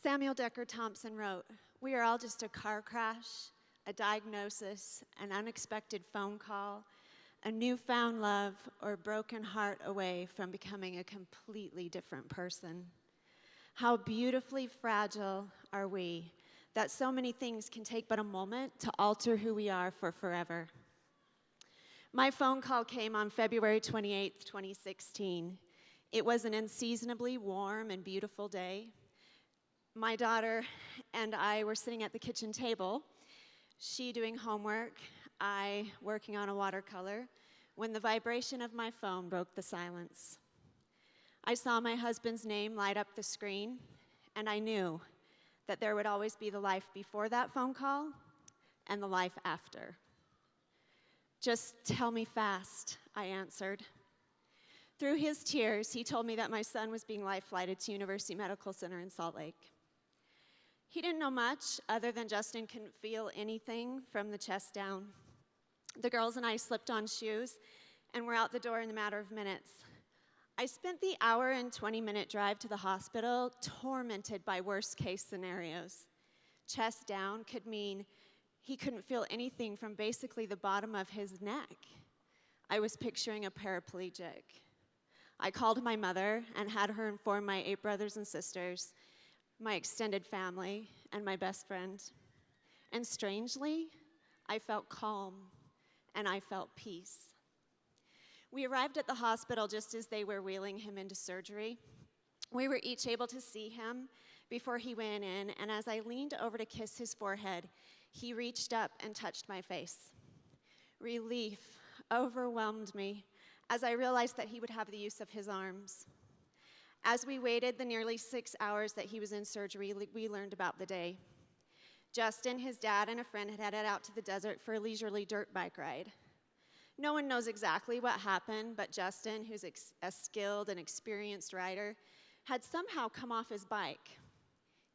Samuel Decker Thompson wrote, "We are all just a car crash, a diagnosis, an unexpected phone call, a newfound love, or a broken heart away from becoming a completely different person. How beautifully fragile are we that so many things can take but a moment to alter who we are for forever." My phone call came on February 28th, 2016. It was an unseasonably warm and beautiful day. My daughter and I were sitting at the kitchen table, she doing homework, I working on a watercolor, when the vibration of my phone broke the silence. I saw my husband's name light up the screen, and I knew that there would always be the life before that phone call and the life after. "Just tell me fast," I answered. Through his tears, he told me that my son was being life-flighted to University Medical Center in Salt Lake. He didn't know much other than Justin couldn't feel anything from the chest down. The girls and I slipped on shoes and were out the door in a matter of minutes. I spent the hour and 20-minute drive to the hospital tormented by worst-case scenarios. Chest down could mean he couldn't feel anything from basically the bottom of his neck. I was picturing a paraplegic. I called my mother and had her inform my 8 brothers and sisters, my extended family, and my best friend. And strangely, I felt calm and I felt peace. We arrived at the hospital just as they were wheeling him into surgery. We were each able to see him before he went in, and as I leaned over to kiss his forehead, he reached up and touched my face. Relief overwhelmed me as I realized that he would have the use of his arms. As we waited the nearly 6 hours that he was in surgery, we learned about the day. Justin, his dad, and a friend had headed out to the desert for a leisurely dirt bike ride. No one knows exactly what happened, but Justin, who's a skilled and experienced rider, had somehow come off his bike.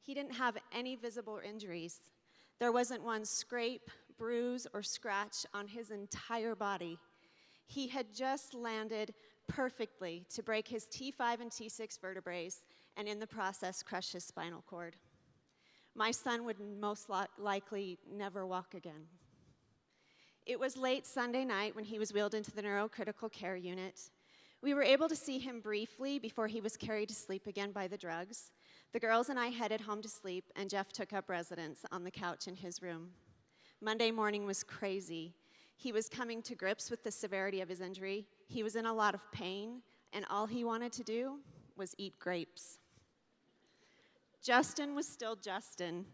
He didn't have any visible injuries. There wasn't one scrape, bruise, or scratch on his entire body. He had just landed perfectly to break his T5 and T6 vertebrae and in the process crush his spinal cord. My son would most likely never walk again. It was late Sunday night when he was wheeled into the neurocritical care unit. We were able to see him briefly before he was carried to sleep again by the drugs. The girls and I headed home to sleep, and Jeff took up residence on the couch in his room. Monday morning was crazy. He was coming to grips with the severity of his injury. He was in a lot of pain, and all he wanted to do was eat grapes. Justin was still Justin.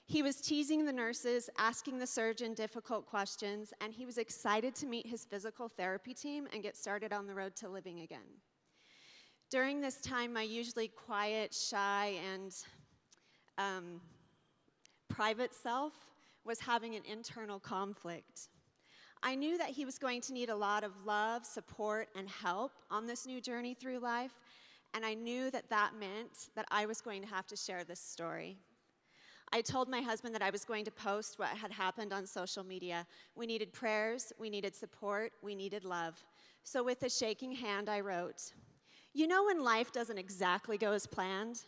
He was teasing the nurses, asking the surgeon difficult questions, and he was excited to meet his physical therapy team and get started on the road to living again. During this time, my usually quiet, shy, and private self was having an internal conflict. I knew that he was going to need a lot of love, support, and help on this new journey through life, and I knew that that meant that I was going to have to share this story. I told my husband that I was going to post what had happened on social media. We needed prayers, we needed support, we needed love. So with a shaking hand, I wrote, "You know when life doesn't exactly go as planned?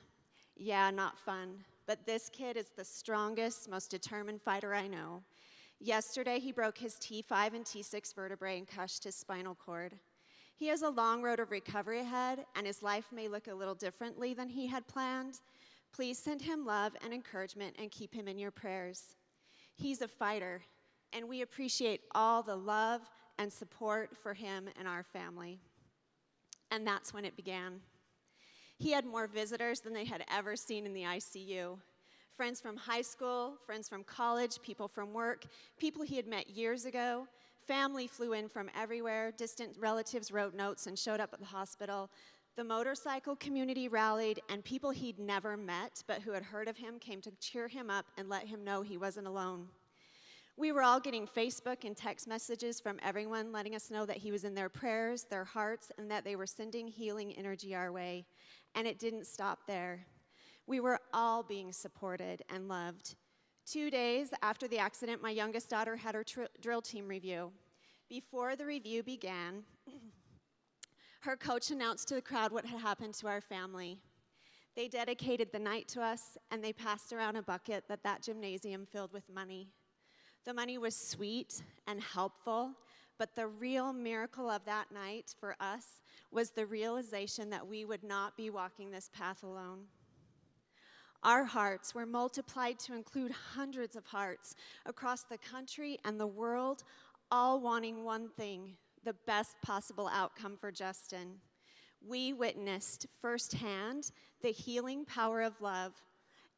Yeah, not fun, but this kid is the strongest, most determined fighter I know. Yesterday, he broke his T5 and T6 vertebrae and crushed his spinal cord. He has a long road of recovery ahead, and his life may look a little differently than he had planned. Please send him love and encouragement and keep him in your prayers. He's a fighter, and we appreciate all the love and support for him and our family." And that's when it began. He had more visitors than they had ever seen in the ICU. Friends from high school, friends from college, people from work, people he had met years ago. Family flew in from everywhere. Distant relatives wrote notes and showed up at the hospital. The motorcycle community rallied, and people he'd never met but who had heard of him came to cheer him up and let him know he wasn't alone. We were all getting Facebook and text messages from everyone letting us know that he was in their prayers, their hearts, and that they were sending healing energy our way. And it didn't stop there. We were all being supported and loved. 2 days after the accident, my youngest daughter had her drill team review. Before the review began, her coach announced to the crowd what had happened to our family. They dedicated the night to us, and they passed around a bucket that gymnasium filled with money. The money was sweet and helpful, but the real miracle of that night for us was the realization that we would not be walking this path alone. Our hearts were multiplied to include hundreds of hearts across the country and the world, all wanting one thing: the best possible outcome for Justin. We witnessed firsthand the healing power of love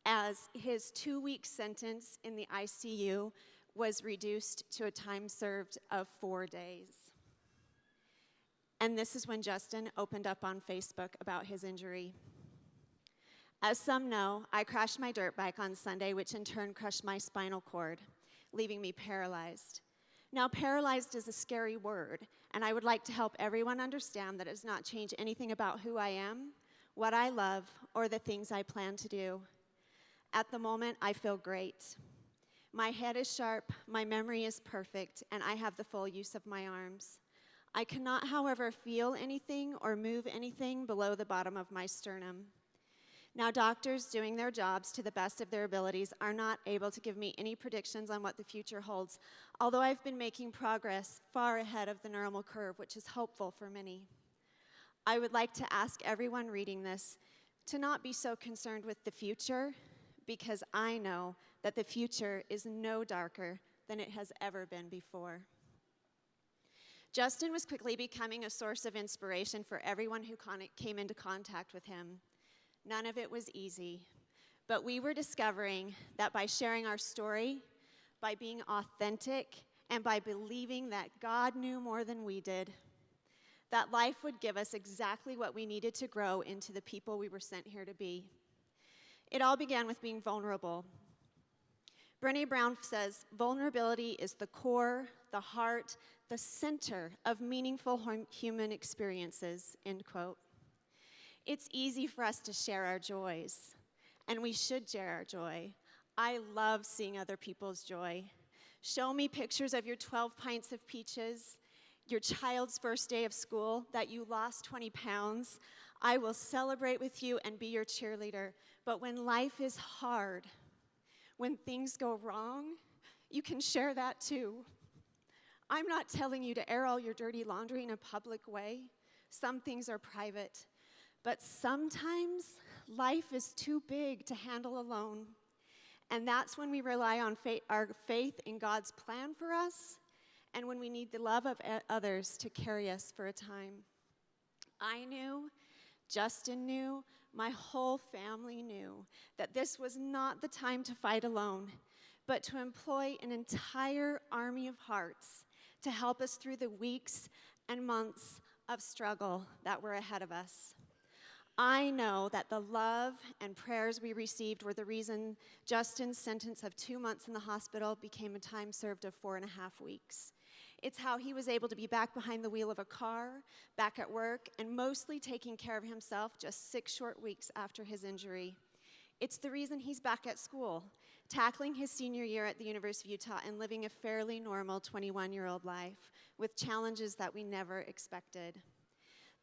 as his 2-week sentence in the ICU was reduced to a time served of 4 days. And this is when Justin opened up on Facebook about his injury. As some know, I crashed my dirt bike on Sunday, which in turn crushed my spinal cord, leaving me paralyzed. Now, paralyzed is a scary word, and I would like to help everyone understand that it does not change anything about who I am, what I love, or the things I plan to do. At the moment, I feel great. My head is sharp, my memory is perfect, and I have the full use of my arms. I cannot, however, feel anything or move anything below the bottom of my sternum. Now, doctors doing their jobs to the best of their abilities are not able to give me any predictions on what the future holds, although I've been making progress far ahead of the normal curve, which is hopeful for many. I would like to ask everyone reading this to not be so concerned with the future, because I know that the future is no darker than it has ever been before. Justin was quickly becoming a source of inspiration for everyone who came into contact with him. None of it was easy, but we were discovering that by sharing our story, by being authentic, and by believing that God knew more than we did, that life would give us exactly what we needed to grow into the people we were sent here to be. It all began with being vulnerable. Brené Brown says, vulnerability is the core, the heart, the center of meaningful human experiences, end quote. It's easy for us to share our joys, and we should share our joy. I love seeing other people's joy. Show me pictures of your 12 pints of peaches, your child's first day of school, that you lost 20 pounds. I will celebrate with you and be your cheerleader. But when life is hard, when things go wrong, you can share that too. I'm not telling you to air all your dirty laundry in a public way. Some things are private. But sometimes life is too big to handle alone. And that's when we rely on our faith in God's plan for us, and when we need the love of others to carry us for a time. I knew, Justin knew, my whole family knew that this was not the time to fight alone, but to employ an entire army of hearts to help us through the weeks and months of struggle that were ahead of us. I know that the love and prayers we received were the reason Justin's sentence of 2 months in the hospital became a time served of 4.5 weeks. It's how he was able to be back behind the wheel of a car, back at work, and mostly taking care of himself just 6 short weeks after his injury. It's the reason he's back at school, tackling his senior year at the University of Utah and living a fairly normal 21-year-old life with challenges that we never expected.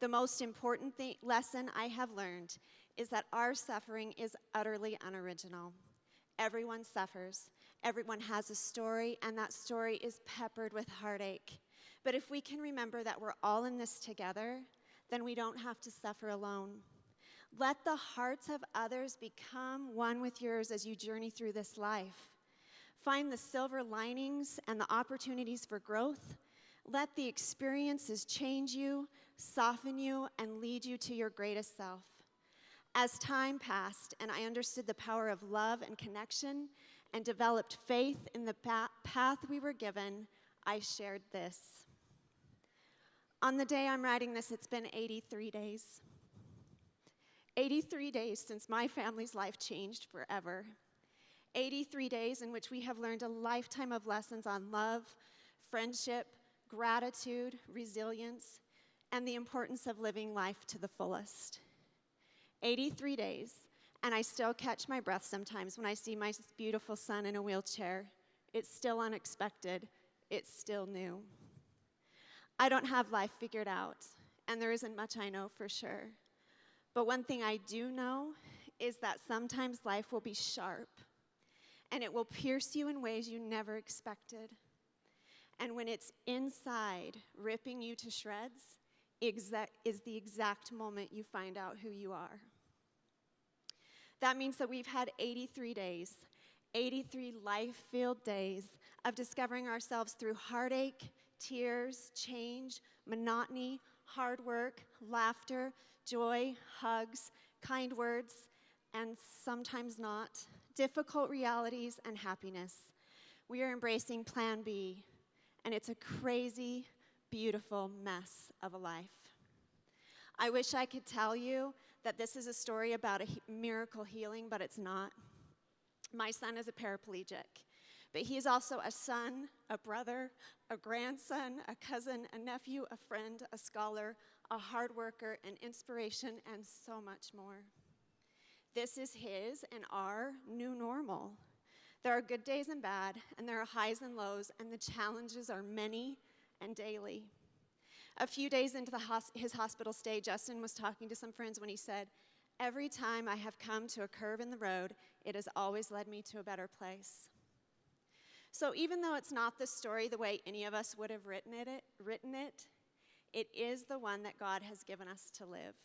The most important lesson I have learned is that our suffering is utterly unoriginal. Everyone suffers. Everyone has a story, and that story is peppered with heartache. But if we can remember that we're all in this together, then we don't have to suffer alone. Let the hearts of others become one with yours as you journey through this life. Find the silver linings and the opportunities for growth. Let the experiences change you, soften you, and lead you to your greatest self. As time passed and I understood the power of love and connection and developed faith in the path we were given, I shared this. On the day I'm writing this, it's been 83 days. 83 days since my family's life changed forever. 83 days in which we have learned a lifetime of lessons on love, friendship, gratitude, resilience, and the importance of living life to the fullest. 83 days, and I still catch my breath sometimes when I see my beautiful son in a wheelchair. It's still unexpected. It's still new. I don't have life figured out, and there isn't much I know for sure. But one thing I do know is that sometimes life will be sharp, and it will pierce you in ways you never expected. And when it's inside, ripping you to shreds, is the exact moment you find out who you are. That means that we've had 83 days, 83 life-filled days of discovering ourselves through heartache, tears, change, monotony, hard work, laughter, joy, hugs, kind words, and sometimes not, difficult realities, and happiness. We are embracing Plan B, and it's a crazy, beautiful mess of a life. I wish I could tell you that this is a story about a miracle healing, but it's not. My son is a paraplegic, but he is also a son, a brother, a grandson, a cousin, a nephew, a friend, a scholar, a hard worker, an inspiration, and so much more. This is his and our new normal. There are good days and bad, and there are highs and lows, and the challenges are many and daily. A few days into his hospital stay, Justin was talking to some friends when he said, "Every time I have come to a curve in the road, it has always led me to a better place." So even though it's not the story the way any of us would have written it, it is the one that God has given us to live.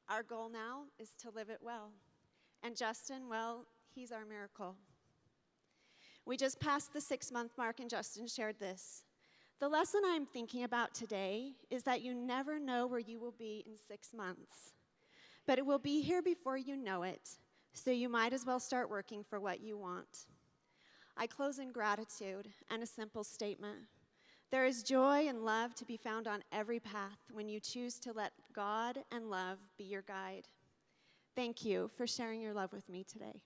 Our goal now is to live it well. And Justin, well, he's our miracle. We just passed the 6-month mark, and Justin shared this. The lesson I'm thinking about today is that you never know where you will be in 6 months, but it will be here before you know it, so you might as well start working for what you want. I close in gratitude and a simple statement. There is joy and love to be found on every path when you choose to let God and love be your guide. Thank you for sharing your love with me today.